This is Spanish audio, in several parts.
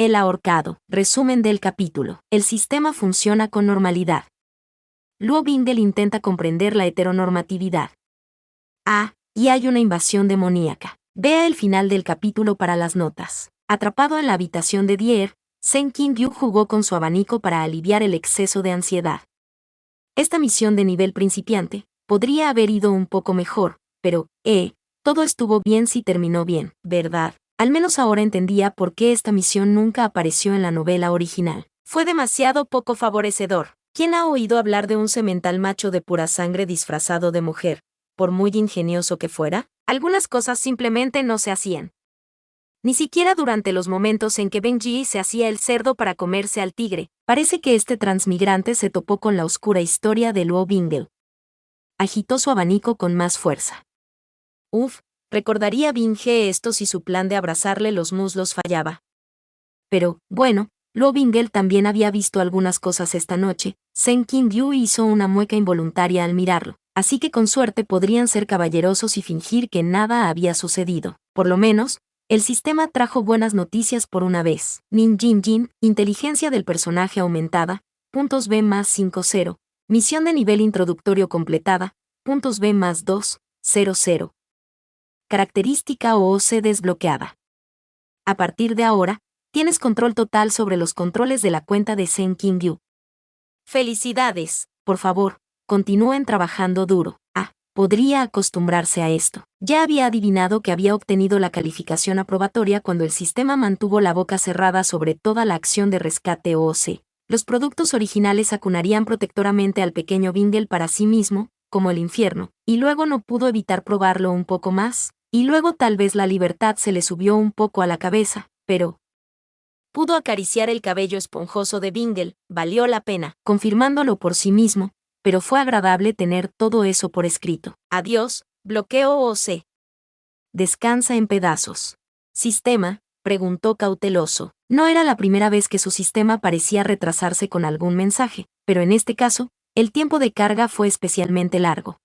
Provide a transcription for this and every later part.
El ahorcado. Resumen del capítulo. El sistema funciona con normalidad. Luo Bingel intenta comprender la heteronormatividad. Y hay una invasión demoníaca. Vea el final del capítulo para las notas. Atrapado en la habitación de Dier, Shen Qingyu jugó con su abanico para aliviar el exceso de ansiedad. Esta misión de nivel principiante podría haber ido un poco mejor, pero, todo estuvo bien si terminó bien, ¿verdad? Al menos ahora entendía por qué esta misión nunca apareció en la novela original. Fue demasiado poco favorecedor. ¿Quién ha oído hablar de un semental macho de pura sangre disfrazado de mujer? Por muy ingenioso que fuera, algunas cosas simplemente no se hacían. Ni siquiera durante los momentos en que Benji se hacía el cerdo para comerse al tigre. Parece que este transmigrante se topó con la oscura historia de Luo Bingel. Agitó su abanico con más fuerza. Recordaría Binge esto si su plan de abrazarle los muslos fallaba. Pero, bueno, Luo Bingel también había visto algunas cosas esta noche. Shen Qingyu hizo una mueca involuntaria al mirarlo, así que con suerte podrían ser caballerosos y fingir que nada había sucedido. Por lo menos, el sistema trajo buenas noticias por una vez. Nin Jin Jin, inteligencia del personaje aumentada, B más 50. Misión de nivel introductorio completada, B más 200. Característica OOC desbloqueada. A partir de ahora, tienes control total sobre los controles de la cuenta de Shen Qingyu. ¡Felicidades! Por favor, continúen trabajando duro. Podría acostumbrarse a esto. Ya había adivinado que había obtenido la calificación aprobatoria cuando el sistema mantuvo la boca cerrada sobre toda la acción de rescate OOC. Los productos originales acunarían protectoramente al pequeño Bingel para sí mismo, como el infierno, y luego no pudo evitar probarlo un poco más, y luego tal vez la libertad se le subió un poco a la cabeza, pero pudo acariciar el cabello esponjoso de Bingel, valió la pena, confirmándolo por sí mismo, pero fue agradable tener todo eso por escrito. Adiós, bloqueo OOC. Descansa en pedazos. ¿Sistema?, preguntó cauteloso. No era la primera vez que su sistema parecía retrasarse con algún mensaje, pero en este caso, el tiempo de carga fue especialmente largo.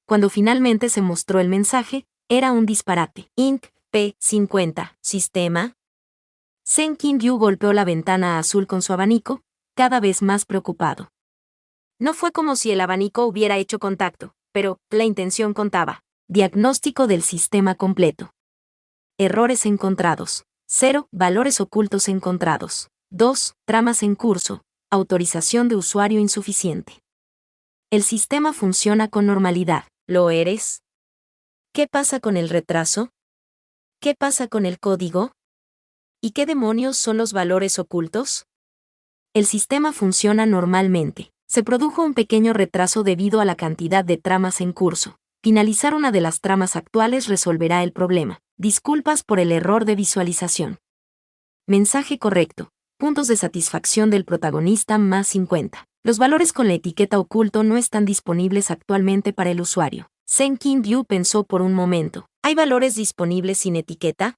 Cuando finalmente se mostró el mensaje, era un disparate. Inc. P50. ¿Sistema? Shen Qingyu golpeó la ventana azul con su abanico, cada vez más preocupado. No fue como si el abanico hubiera hecho contacto, pero la intención contaba. Diagnóstico del sistema completo. Errores encontrados. 0. Valores ocultos encontrados. 2. Tramas en curso. Autorización de usuario insuficiente. El sistema funciona con normalidad. ¿Lo eres? ¿Qué pasa con el retraso? ¿Qué pasa con el código? ¿Y qué demonios son los valores ocultos? El sistema funciona normalmente. Se produjo un pequeño retraso debido a la cantidad de tramas en curso. Finalizar una de las tramas actuales resolverá el problema. Disculpas por el error de visualización. Mensaje correcto. Puntos de satisfacción del protagonista más 50. Los valores con la etiqueta oculto no están disponibles actualmente para el usuario. Shen Qingyu pensó por un momento. ¿Hay valores disponibles sin etiqueta?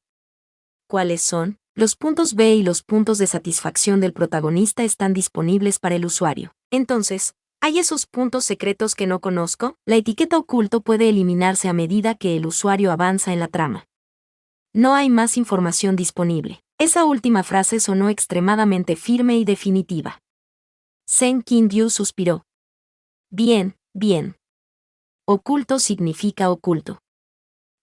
¿Cuáles son? Los puntos B y los puntos de satisfacción del protagonista están disponibles para el usuario. Entonces, ¿hay esos puntos secretos que no conozco? La etiqueta oculto puede eliminarse a medida que el usuario avanza en la trama. No hay más información disponible. Esa última frase sonó extremadamente firme y definitiva. Shen Qingyu suspiró. Bien. Oculto significa oculto.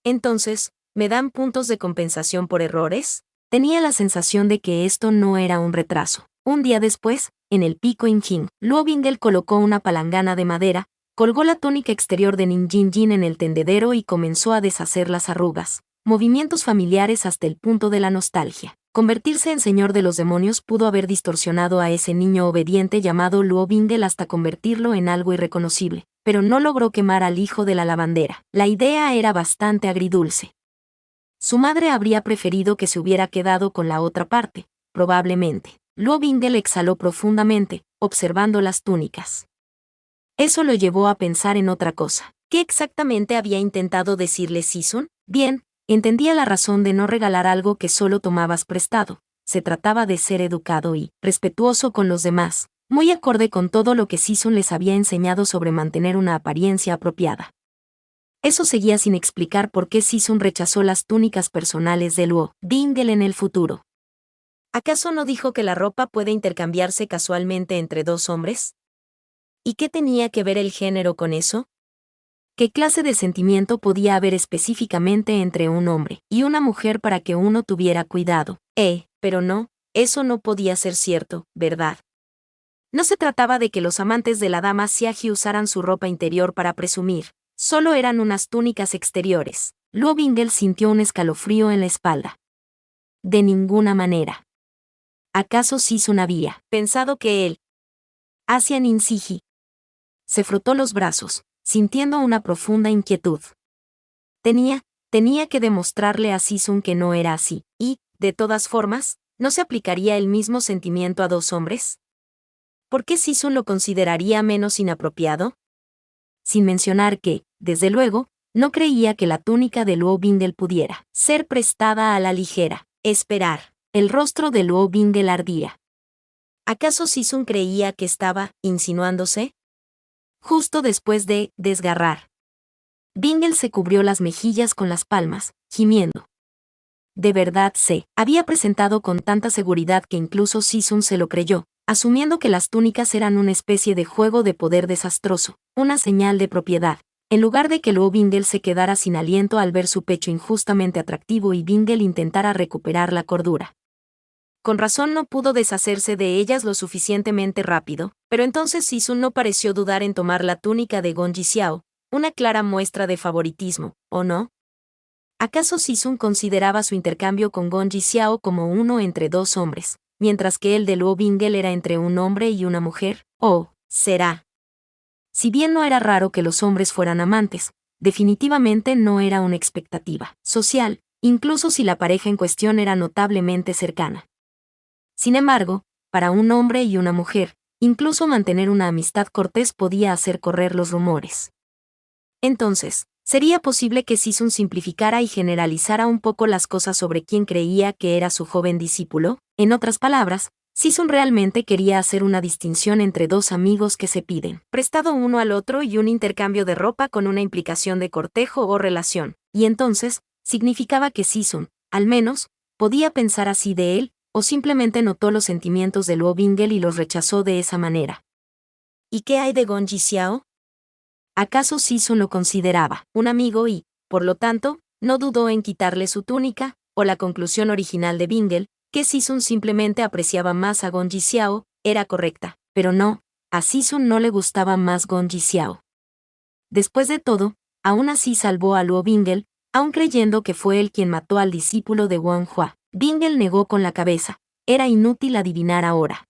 Entonces, ¿me dan puntos de compensación por errores? Tenía la sensación de que esto no era un retraso. Un día después, en el pico Injin, Luo Bingel colocó una palangana de madera, colgó la túnica exterior de Nin Jin Jin en el tendedero y comenzó a deshacer las arrugas. Movimientos familiares hasta el punto de la nostalgia. Convertirse en señor de los demonios pudo haber distorsionado a ese niño obediente llamado Luo Bingel hasta convertirlo en algo irreconocible, pero no logró quemar al hijo de la lavandera. La idea era bastante agridulce. Su madre habría preferido que se hubiera quedado con la otra parte, probablemente. Luo Bingel exhaló profundamente, observando las túnicas. Eso lo llevó a pensar en otra cosa. ¿Qué exactamente había intentado decirle Sisun? Bien, entendía la razón de no regalar algo que solo tomabas prestado. Se trataba de ser educado y respetuoso con los demás, muy acorde con todo lo que Sisun les había enseñado sobre mantener una apariencia apropiada. Eso seguía sin explicar por qué Sisun rechazó las túnicas personales de Luo Bingel en el futuro. ¿Acaso no dijo que la ropa puede intercambiarse casualmente entre dos hombres? ¿Y qué tenía que ver el género con eso? ¿Qué clase de sentimiento podía haber específicamente entre un hombre y una mujer para que uno tuviera cuidado? Pero no, eso no podía ser cierto, ¿verdad? No se trataba de que los amantes de la dama Siagi usaran su ropa interior para presumir, solo eran unas túnicas exteriores. Luo Bingel sintió un escalofrío en la espalda. De ninguna manera. ¿Acaso Sisun había pensado que él, Asian Insiji? Se frotó los brazos, sintiendo una profunda inquietud. Tenía que demostrarle a Sisun que no era así, y, de todas formas, ¿no se aplicaría el mismo sentimiento a dos hombres? ¿Por qué Sisun lo consideraría menos inapropiado? Sin mencionar que, desde luego, no creía que la túnica de Luo Bingel pudiera ser prestada a la ligera. Esperar. El rostro de Luo Bingel ardía. ¿Acaso Sisun creía que estaba insinuándose? Justo después de desgarrar, Bingel se cubrió las mejillas con las palmas, gimiendo. De verdad se había presentado con tanta seguridad que incluso Sisun se lo creyó, asumiendo que las túnicas eran una especie de juego de poder desastroso, una señal de propiedad, en lugar de que Luo Bingel se quedara sin aliento al ver su pecho injustamente atractivo y Bingel intentara recuperar la cordura. Con razón no pudo deshacerse de ellas lo suficientemente rápido, pero entonces Sisun no pareció dudar en tomar la túnica de Gon Jixiao, una clara muestra de favoritismo, ¿o no? ¿Acaso Sisun consideraba su intercambio con Gon Jixiao como uno entre dos hombres, mientras que el de Luo Bingel era entre un hombre y una mujer? ¿O será? Si bien no era raro que los hombres fueran amantes, definitivamente no era una expectativa social, incluso si la pareja en cuestión era notablemente cercana. Sin embargo, para un hombre y una mujer, incluso mantener una amistad cortés podía hacer correr los rumores. Entonces, ¿sería posible que Sisun simplificara y generalizara un poco las cosas sobre quien creía que era su joven discípulo? En otras palabras, Sisun realmente quería hacer una distinción entre dos amigos que se piden prestado uno al otro y un intercambio de ropa con una implicación de cortejo o relación, y entonces, significaba que Sisun, al menos, podía pensar así de él, o simplemente notó los sentimientos de Luo Bingel y los rechazó de esa manera. ¿Y qué hay de Gon Jixiao? ¿Acaso Sisun lo consideraba un amigo y, por lo tanto, no dudó en quitarle su túnica? O la conclusión original de Bingel, que Sisun simplemente apreciaba más a Gon Jixiao, era correcta, pero no, a Sisun no le gustaba más Gon Jixiao. Después de todo, aún así salvó a Luo Bingel, aun creyendo que fue él quien mató al discípulo de Wang Hua. Bingel negó con la cabeza, era inútil adivinar ahora.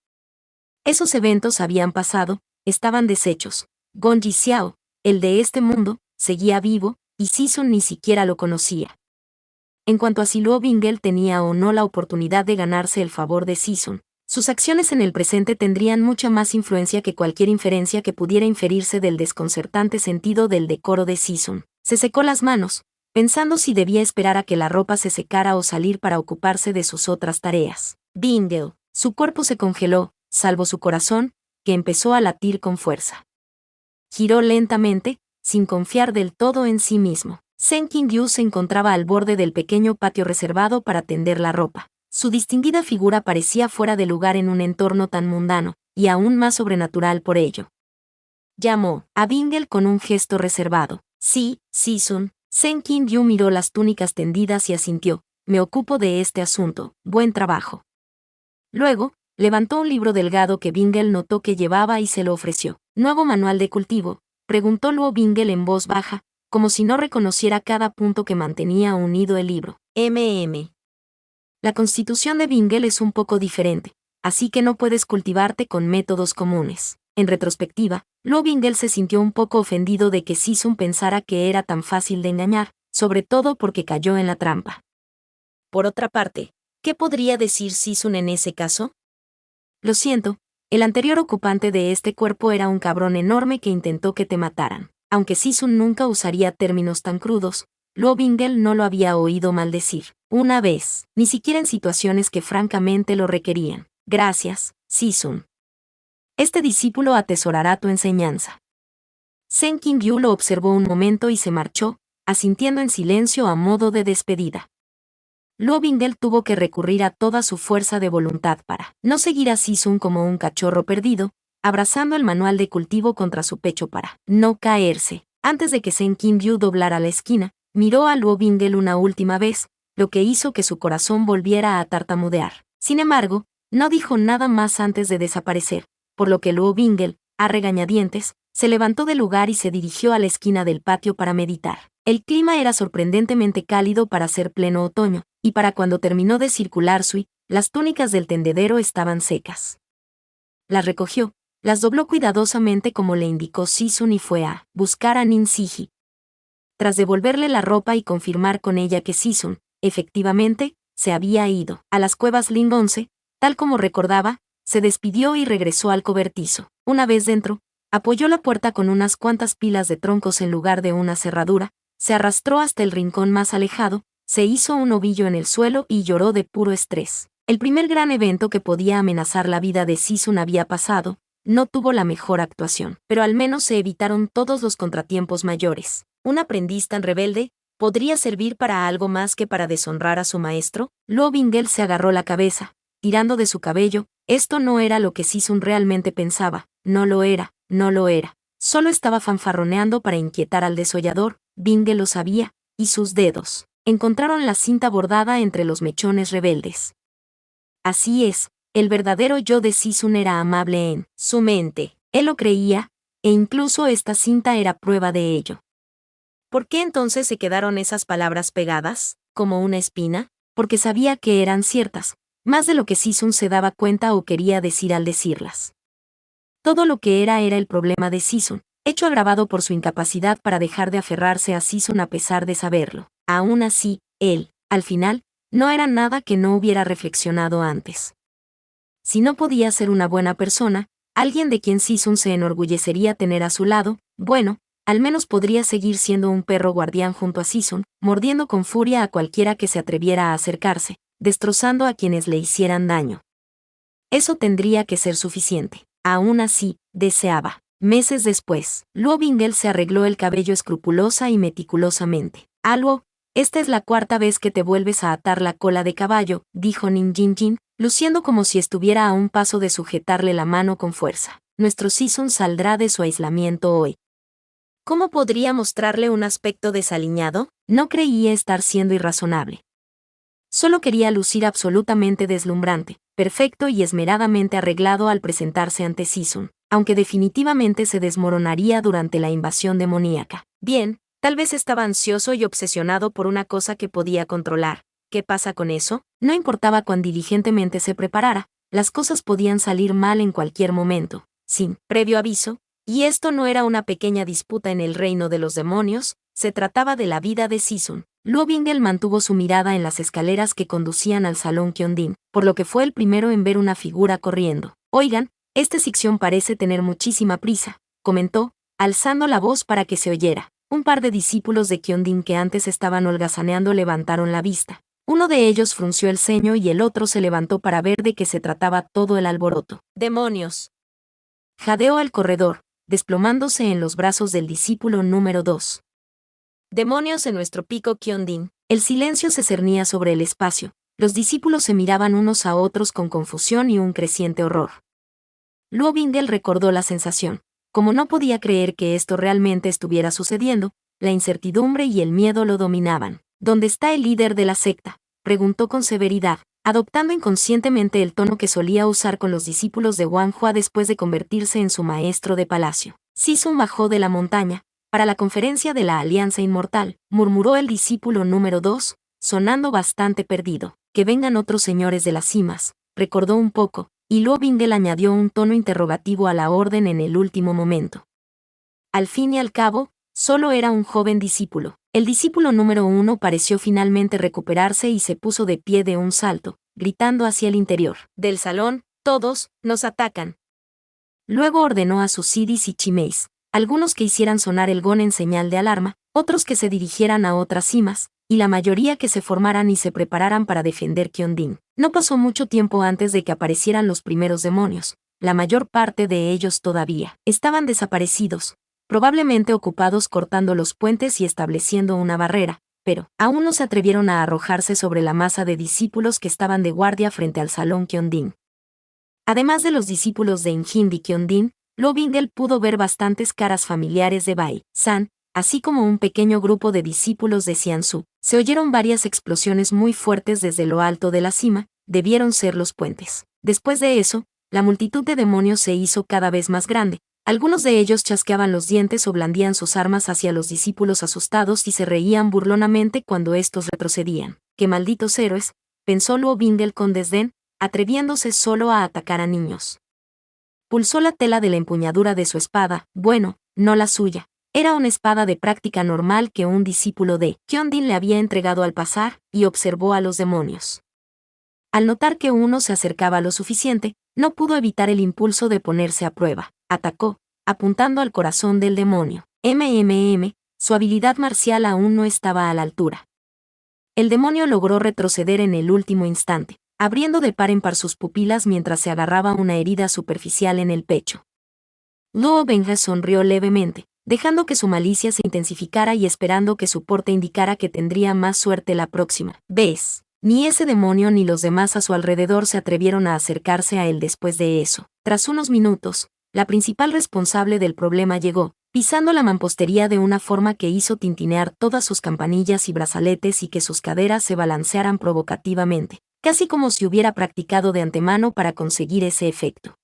Esos eventos habían pasado, estaban deshechos. Gon Jixiao, el de este mundo, seguía vivo, y Sisun ni siquiera lo conocía. En cuanto a si Luo Bingel tenía o no la oportunidad de ganarse el favor de Sisun, sus acciones en el presente tendrían mucha más influencia que cualquier inferencia que pudiera inferirse del desconcertante sentido del decoro de Sisun. Se secó las manos, pensando si debía esperar a que la ropa se secara o salir para ocuparse de sus otras tareas. Bingel, su cuerpo se congeló, salvo su corazón, que empezó a latir con fuerza. Giró lentamente, sin confiar del todo en sí mismo. Sen Qingyu se encontraba al borde del pequeño patio reservado para tender la ropa. Su distinguida figura parecía fuera de lugar en un entorno tan mundano, y aún más sobrenatural por ello. Llamó a Bingel con un gesto reservado. Sí, Sisun. Sen Qingyu miró las túnicas tendidas y asintió. Me ocupo de este asunto, buen trabajo. Luego, levantó un libro delgado que Bingel notó que llevaba y se lo ofreció. ¿Nuevo manual de cultivo?, preguntó Luo Bingel en voz baja, como si no reconociera cada punto que mantenía unido el libro. La constitución de Bingel es un poco diferente, así que no puedes cultivarte con métodos comunes. En retrospectiva, Luo Bingel se sintió un poco ofendido de que Sisun pensara que era tan fácil de engañar, sobre todo porque cayó en la trampa. Por otra parte, ¿qué podría decir Sisun en ese caso? Lo siento, el anterior ocupante de este cuerpo era un cabrón enorme que intentó que te mataran. Aunque Sisun nunca usaría términos tan crudos, Luo Bingel no lo había oído maldecir una vez, ni siquiera en situaciones que francamente lo requerían. Gracias, Sisun. Este discípulo atesorará tu enseñanza. Sen Qingyu lo observó un momento y se marchó, asintiendo en silencio a modo de despedida. Luo Bingel tuvo que recurrir a toda su fuerza de voluntad para no seguir a Sisun como un cachorro perdido, abrazando el manual de cultivo contra su pecho para no caerse. Antes de que Sen Qinbyu doblara la esquina, miró a Luo Bingel una última vez, lo que hizo que su corazón volviera a tartamudear. Sin embargo, no dijo nada más antes de desaparecer, por lo que Luo Bingel, a regañadientes, se levantó del lugar y se dirigió a la esquina del patio para meditar. El clima era sorprendentemente cálido para ser pleno otoño, y para cuando terminó de circular Sui, las túnicas del tendedero estaban secas. Las recogió, las dobló cuidadosamente como le indicó Sisun y fue a buscar a Nin Siji. Tras devolverle la ropa y confirmar con ella que Sisun, efectivamente, se había ido a las cuevas Ling 11, tal como recordaba, se despidió y regresó al cobertizo. Una vez dentro, apoyó la puerta con unas cuantas pilas de troncos en lugar de una cerradura, se arrastró hasta el rincón más alejado, se hizo un ovillo en el suelo y lloró de puro estrés. El primer gran evento que podía amenazar la vida de Sisun había pasado, no tuvo la mejor actuación, pero al menos se evitaron todos los contratiempos mayores. Un aprendiz tan rebelde, ¿podría servir para algo más que para deshonrar a su maestro? Luo Bingel se agarró la cabeza, tirando de su cabello. Esto no era lo que Sisun realmente pensaba, no lo era, no lo era. Solo estaba fanfarroneando para inquietar al desollador, Bingel lo sabía, y sus dedos encontraron la cinta bordada entre los mechones rebeldes. Así es, el verdadero yo de Sisun era amable en su mente, él lo creía, e incluso esta cinta era prueba de ello. ¿Por qué entonces se quedaron esas palabras pegadas, como una espina? Porque sabía que eran ciertas, más de lo que Sisun se daba cuenta o quería decir al decirlas. Todo lo que era el problema de Sisun, hecho agravado por su incapacidad para dejar de aferrarse a Sisun a pesar de saberlo. Aún así, él, al final, no era nada que no hubiera reflexionado antes. Si no podía ser una buena persona, alguien de quien Sisun se enorgullecería tener a su lado, bueno, al menos podría seguir siendo un perro guardián junto a Sisun, mordiendo con furia a cualquiera que se atreviera a acercarse, destrozando a quienes le hicieran daño. Eso tendría que ser suficiente. Aún así, deseaba. Meses después, Luo Bingel se arregló el cabello escrupulosa y meticulosamente. Luo, esta es la cuarta vez que te vuelves a atar la cola de caballo, dijo Nin Jinjin, luciendo como si estuviera a un paso de sujetarle la mano con fuerza. Nuestro Sisun saldrá de su aislamiento hoy. ¿Cómo podría mostrarle un aspecto desaliñado? No creía estar siendo irrazonable. Solo quería lucir absolutamente deslumbrante, perfecto y esmeradamente arreglado al presentarse ante Sisun, aunque definitivamente se desmoronaría durante la invasión demoníaca. Bien, tal vez estaba ansioso y obsesionado por una cosa que podía controlar. ¿Qué pasa con eso? No importaba cuán diligentemente se preparara, las cosas podían salir mal en cualquier momento, sin previo aviso, y esto no era una pequeña disputa en el reino de los demonios, se trataba de la vida de Sisun. Luo Bingel mantuvo su mirada en las escaleras que conducían al salón Kyondin, por lo que fue el primero en ver una figura corriendo. Oigan, este Sixion parece tener muchísima prisa, comentó, alzando la voz para que se oyera. Un par de discípulos de Kyondin que antes estaban holgazaneando levantaron la vista. Uno de ellos frunció el ceño y el otro se levantó para ver de qué se trataba todo el alboroto. ¡Demonios! Jadeó al corredor, desplomándose en los brazos del discípulo número 2. Demonios en nuestro pico Kyondin. El silencio se cernía sobre el espacio. Los discípulos se miraban unos a otros con confusión y un creciente horror. Luo Bingel recordó la sensación. Como no podía creer que esto realmente estuviera sucediendo, la incertidumbre y el miedo lo dominaban. ¿Dónde está el líder de la secta?, preguntó con severidad, adoptando inconscientemente el tono que solía usar con los discípulos de Wang Hua después de convertirse en su maestro de palacio. Sisun bajó de la montaña. Para la conferencia de la Alianza Inmortal, murmuró el discípulo número 2, sonando bastante perdido. Que vengan otros señores de las cimas, recordó un poco, y Luo Bingel añadió un tono interrogativo a la orden en el último momento. Al fin y al cabo, solo era un joven discípulo. El discípulo número 1 pareció finalmente recuperarse y se puso de pie de un salto, gritando hacia el interior del salón, todos, nos atacan. Luego ordenó a sus sidis y chimeis, algunos que hicieran sonar el gong en señal de alarma, otros que se dirigieran a otras cimas, y la mayoría que se formaran y se prepararan para defender Kyondin. No pasó mucho tiempo antes de que aparecieran los primeros demonios. La mayor parte de ellos todavía estaban desaparecidos, probablemente ocupados cortando los puentes y estableciendo una barrera, pero aún no se atrevieron a arrojarse sobre la masa de discípulos que estaban de guardia frente al salón Kyondin. Además de los discípulos de Injin y Kyondin, Lo Bingel pudo ver bastantes caras familiares de Bai San, así como un pequeño grupo de discípulos de Xiansu. Se oyeron varias explosiones muy fuertes desde lo alto de la cima, debieron ser los puentes. Después de eso, la multitud de demonios se hizo cada vez más grande. Algunos de ellos chasqueaban los dientes o blandían sus armas hacia los discípulos asustados y se reían burlonamente cuando estos retrocedían. ¡Qué malditos héroes!, pensó Luo Bingel con desdén, atreviéndose solo a atacar a niños. Pulsó la tela de la empuñadura de su espada, bueno, no la suya. Era una espada de práctica normal que un discípulo de Kyondin le había entregado al pasar, y observó a los demonios. Al notar que uno se acercaba lo suficiente, no pudo evitar el impulso de ponerse a prueba. Atacó, apuntando al corazón del demonio. Su habilidad marcial aún no estaba a la altura. El demonio logró retroceder en el último instante, abriendo de par en par sus pupilas mientras se agarraba una herida superficial en el pecho. Luo Bingel sonrió levemente, dejando que su malicia se intensificara y esperando que su porte indicara que tendría más suerte la próxima vez. Ni ese demonio ni los demás a su alrededor se atrevieron a acercarse a él después de eso. Tras unos minutos, la principal responsable del problema llegó, pisando la mampostería de una forma que hizo tintinear todas sus campanillas y brazaletes y que sus caderas se balancearan provocativamente, casi como si hubiera practicado de antemano para conseguir ese efecto.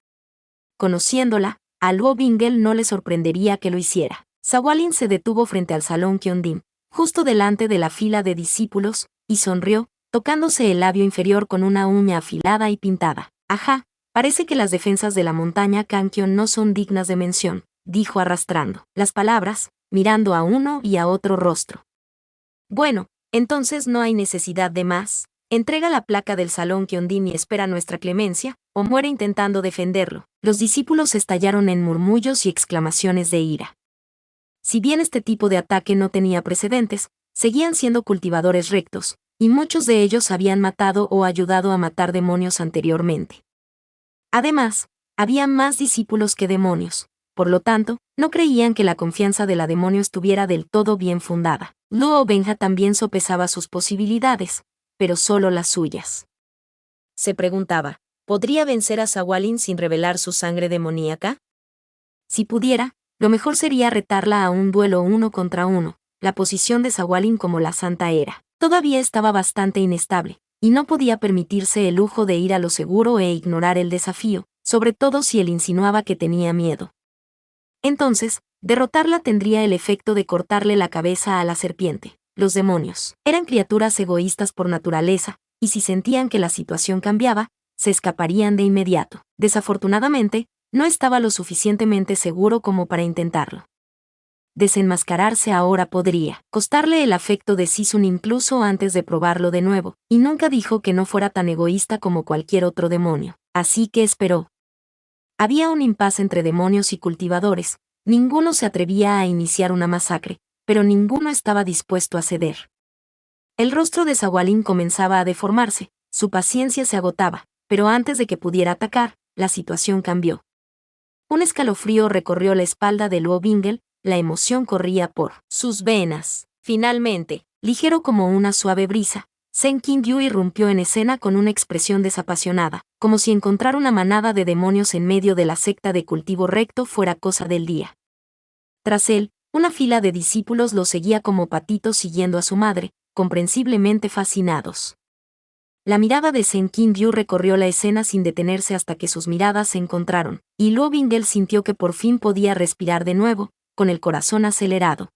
Conociéndola, a Luo Bingel no le sorprendería que lo hiciera. Sawalin se detuvo frente al salón Kyondin, justo delante de la fila de discípulos, y sonrió, tocándose el labio inferior con una uña afilada y pintada. Ajá, parece que las defensas de la montaña Kankyon no son dignas de mención, dijo arrastrando las palabras, mirando a uno y a otro rostro. Bueno, entonces no hay necesidad de más. Entrega la placa del salón Kyondin y espera nuestra clemencia, o muere intentando defenderlo. Los discípulos estallaron en murmullos y exclamaciones de ira. Si bien este tipo de ataque no tenía precedentes, seguían siendo cultivadores rectos, y muchos de ellos habían matado o ayudado a matar demonios anteriormente. Además, había más discípulos que demonios, por lo tanto, no creían que la confianza de la demonio estuviera del todo bien fundada. Luo Benja también sopesaba sus posibilidades, pero solo las suyas. Se preguntaba, ¿podría vencer a Sawalin sin revelar su sangre demoníaca? Si pudiera, lo mejor sería retarla a un duelo 1 contra 1. La posición de Sawalin como la santa era todavía estaba bastante inestable, y no podía permitirse el lujo de ir a lo seguro e ignorar el desafío, sobre todo si él insinuaba que tenía miedo. Entonces, derrotarla tendría el efecto de cortarle la cabeza a la serpiente. Los demonios eran criaturas egoístas por naturaleza, y si sentían que la situación cambiaba, se escaparían de inmediato. Desafortunadamente, no estaba lo suficientemente seguro como para intentarlo. Desenmascararse ahora podría costarle el afecto de Sisun incluso antes de probarlo de nuevo, y nunca dijo que no fuera tan egoísta como cualquier otro demonio, así que esperó. Había un impasse entre demonios y cultivadores, ninguno se atrevía a iniciar una masacre, pero ninguno estaba dispuesto a ceder. El rostro de Sawalin comenzaba a deformarse, su paciencia se agotaba, pero antes de que pudiera atacar, la situación cambió. Un escalofrío recorrió la espalda de Luo Bingel, la emoción corría por sus venas. Finalmente, ligero como una suave brisa, Sen Qingyu irrumpió en escena con una expresión desapasionada, como si encontrar una manada de demonios en medio de la secta de cultivo recto fuera cosa del día. Tras él, una fila de discípulos lo seguía como patitos siguiendo a su madre, comprensiblemente fascinados. La mirada de Sen Qingyu recorrió la escena sin detenerse hasta que sus miradas se encontraron, y Luo Bingel sintió que por fin podía respirar de nuevo, con el corazón acelerado.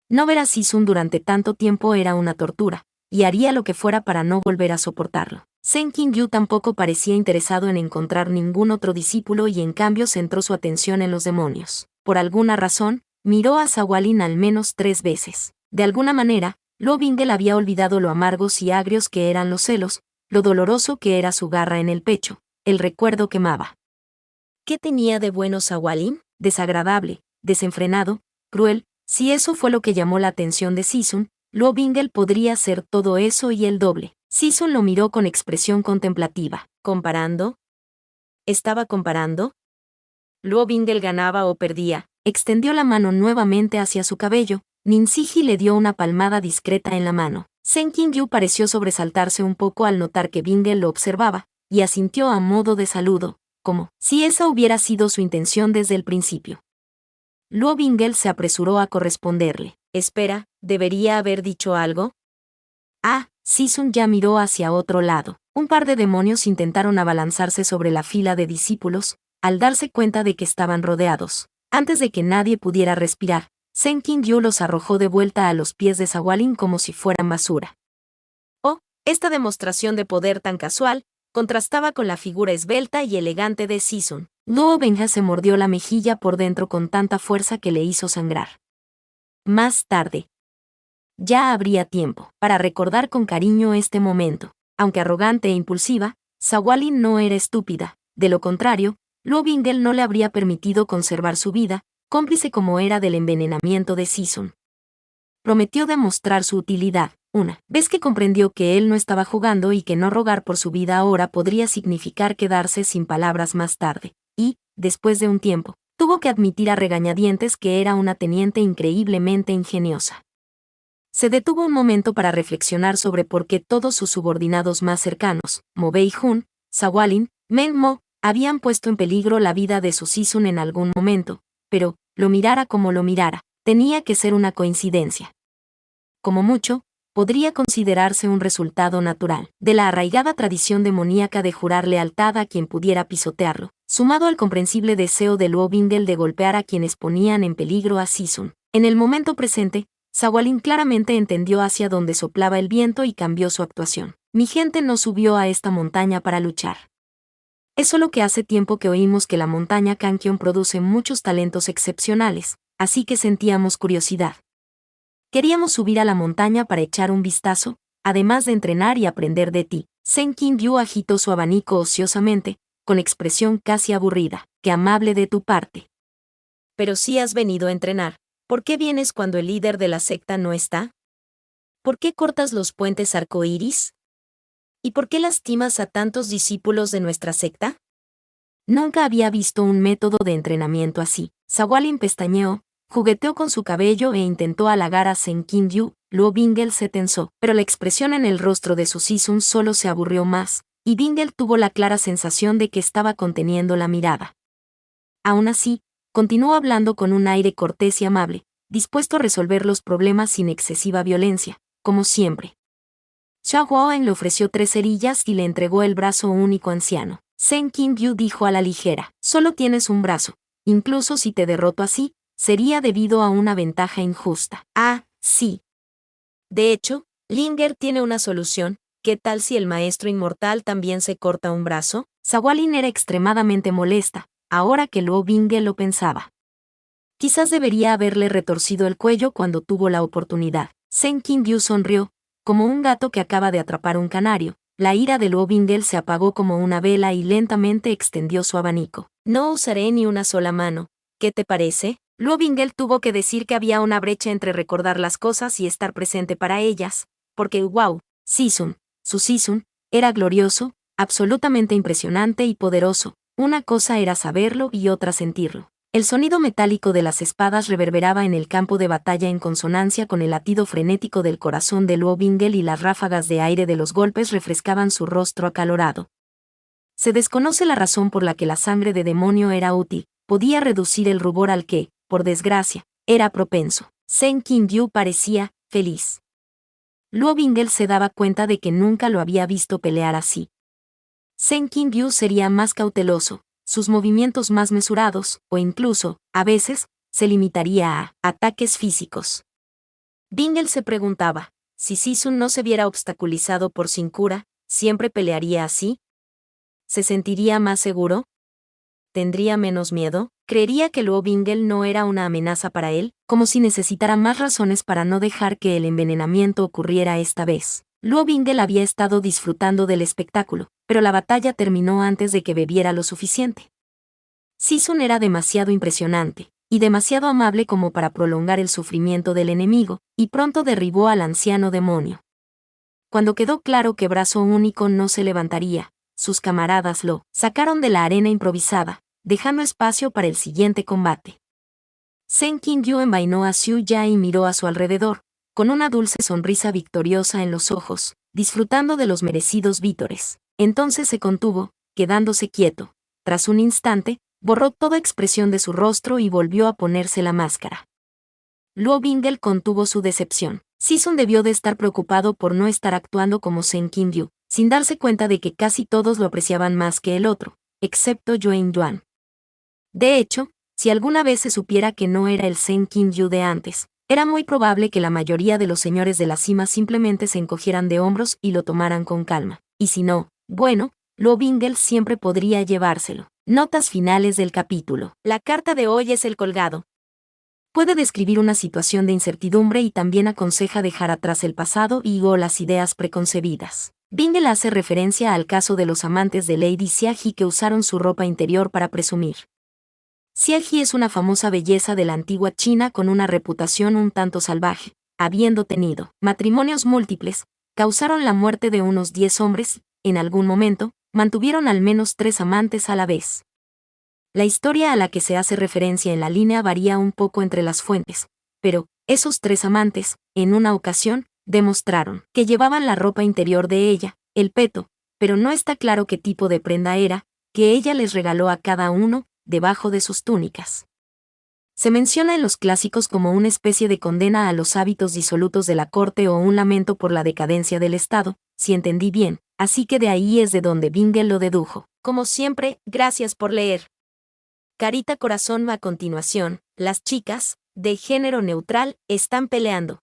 No ver a Sisun durante tanto tiempo era una tortura, y haría lo que fuera para no volver a soportarlo. Sen Qingyu tampoco parecía interesado en encontrar ningún otro discípulo y en cambio centró su atención en los demonios. Por alguna razón, miró a Sawalin al menos 3 veces. De alguna manera, Luo Bingel había olvidado lo amargos y agrios que eran los celos, lo doloroso que era su garra en el pecho. El recuerdo quemaba. ¿Qué tenía de bueno Sawalin? Desagradable, desenfrenado, cruel. Si eso fue lo que llamó la atención de Sisun, Luo Bingel podría ser todo eso y el doble. Sisun lo miró con expresión contemplativa. ¿Comparando? ¿Estaba comparando? Luo Bingel ganaba o perdía. Extendió la mano nuevamente hacia su cabello, Ninsiji le dio una palmada discreta en la mano. Sen Qingyu pareció sobresaltarse un poco al notar que Bingle lo observaba, y asintió a modo de saludo, como si esa hubiera sido su intención desde el principio. Luo Bingle se apresuró a corresponderle. Espera, ¿debería haber dicho algo? Sisun ya miró hacia otro lado. Un par de demonios intentaron abalanzarse sobre la fila de discípulos, al darse cuenta de que estaban rodeados. Antes de que nadie pudiera respirar, Sen Qingyu los arrojó de vuelta a los pies de Sawalin como si fueran basura. Esta demostración de poder tan casual contrastaba con la figura esbelta y elegante de Sisun. Luo Benja se mordió la mejilla por dentro con tanta fuerza que le hizo sangrar. Más tarde. Ya habría tiempo para recordar con cariño este momento. Aunque arrogante e impulsiva, Sawalin no era estúpida. De lo contrario, Luo Bingle no le habría permitido conservar su vida, cómplice como era del envenenamiento de Sisun. Prometió demostrar su utilidad, una vez que comprendió que él no estaba jugando y que no rogar por su vida ahora podría significar quedarse sin palabras más tarde. Y, después de un tiempo, tuvo que admitir a regañadientes que era una teniente increíblemente ingeniosa. Se detuvo un momento para reflexionar sobre por qué todos sus subordinados más cercanos, Mo Bei-jun, Sawalin, Meng Mo, habían puesto en peligro la vida de su Sisun en algún momento, pero, lo mirara como lo mirara, tenía que ser una coincidencia. Como mucho, podría considerarse un resultado natural de la arraigada tradición demoníaca de jurar lealtad a quien pudiera pisotearlo, sumado al comprensible deseo de Luo Bingle de golpear a quienes ponían en peligro a Sisun. En el momento presente, Sawalin claramente entendió hacia dónde soplaba el viento y cambió su actuación. Mi gente no subió a esta montaña para luchar. Es solo que hace tiempo que oímos que la montaña Kankion produce muchos talentos excepcionales, así que sentíamos curiosidad. Queríamos subir a la montaña para echar un vistazo, además de entrenar y aprender de ti. Sen Qingyu agitó su abanico ociosamente, con expresión casi aburrida. Qué amable de tu parte. Pero si has venido a entrenar, ¿por qué vienes cuando el líder de la secta no está? ¿Por qué cortas los puentes arcoíris? ¿Y por qué lastimas a tantos discípulos de nuestra secta? Nunca había visto un método de entrenamiento así. Sawalin pestañeó, jugueteó con su cabello e intentó halagar a Sen Qingyu. Luo Bingle se tensó, pero la expresión en el rostro de su Sisun solo se aburrió más, y Bingle tuvo la clara sensación de que estaba conteniendo la mirada. Aún así, continuó hablando con un aire cortés y amable, dispuesto a resolver los problemas sin excesiva violencia, como siempre. Xiao Huoen le ofreció 3 cerillas y le entregó el brazo único anciano. Sen Qingyu dijo a la ligera, solo tienes un brazo, incluso si te derroto así, sería debido a una ventaja injusta. Sí. De hecho, Linger tiene una solución. ¿Qué tal si el maestro inmortal también se corta un brazo? Sawalin era extremadamente molesta, ahora que Luo Bingle lo pensaba. Quizás debería haberle retorcido el cuello cuando tuvo la oportunidad. Sen Qingyu sonrió, como un gato que acaba de atrapar un canario. La ira de Luo Bingle se apagó como una vela y lentamente extendió su abanico. No usaré ni una sola mano. ¿Qué te parece? Luo Bingle tuvo que decir que había una brecha entre recordar las cosas y estar presente para ellas, porque Sisun, su Sisun, era glorioso, absolutamente impresionante y poderoso. Una cosa era saberlo y otra sentirlo. El sonido metálico de las espadas reverberaba en el campo de batalla en consonancia con el latido frenético del corazón de Luo Bingle y las ráfagas de aire de los golpes refrescaban su rostro acalorado. Se desconoce la razón por la que la sangre de demonio era útil, podía reducir el rubor al que, por desgracia, era propenso. Sen Qingyu parecía feliz. Luo Bingle se daba cuenta de que nunca lo había visto pelear así. Sen Qingyu sería más cauteloso, sus movimientos más mesurados, o incluso, a veces, se limitaría a ataques físicos. Bingle se preguntaba, si Sisun no se viera obstaculizado por Sin Cura, ¿siempre pelearía así? ¿Se sentiría más seguro? ¿Tendría menos miedo? ¿Creería que Luo Bingle no era una amenaza para él? Como si necesitara más razones para no dejar que el envenenamiento ocurriera esta vez. Luo Bingle había estado disfrutando del espectáculo, pero la batalla terminó antes de que bebiera lo suficiente. Sisun era demasiado impresionante, y demasiado amable como para prolongar el sufrimiento del enemigo, y pronto derribó al anciano demonio. Cuando quedó claro que Brazo Único no se levantaría, sus camaradas lo sacaron de la arena improvisada, dejando espacio para el siguiente combate. Seng King-yu envainó a Xiu Ya y miró a su alrededor, con una dulce sonrisa victoriosa en los ojos, disfrutando de los merecidos vítores. Entonces se contuvo, quedándose quieto. Tras un instante, borró toda expresión de su rostro y volvió a ponerse la máscara. Luo Bingel contuvo su decepción. Season debió de estar preocupado por no estar actuando como Seng King-yu, sin darse cuenta de que casi todos lo apreciaban más que el otro, excepto Yuan Yuan. De hecho, si alguna vez se supiera que no era el Seng King-yu de antes, era muy probable que la mayoría de los señores de la cima simplemente se encogieran de hombros y lo tomaran con calma. Y si no, bueno, Luo Bingel siempre podría llevárselo. Notas finales del capítulo. La carta de hoy es el colgado. Puede describir una situación de incertidumbre y también aconseja dejar atrás el pasado o las ideas preconcebidas. Bingel hace referencia al caso de los amantes de Lady Xiaji que usaron su ropa interior para presumir. Xiaji es una famosa belleza de la antigua China con una reputación un tanto salvaje, habiendo tenido matrimonios múltiples, causaron la muerte de unos 10 hombres, en algún momento, mantuvieron al menos 3 amantes a la vez. La historia a la que se hace referencia en la línea varía un poco entre las fuentes, pero, esos 3 amantes, en una ocasión, demostraron que llevaban la ropa interior de ella, el peto, pero no está claro qué tipo de prenda era, que ella les regaló a cada uno, debajo de sus túnicas. Se menciona en los clásicos como una especie de condena a los hábitos disolutos de la corte o un lamento por la decadencia del Estado, si entendí bien, así que de ahí es de donde Bingel lo dedujo. Como siempre, gracias por leer. Carita corazón a continuación, las chicas, de género neutral, están peleando.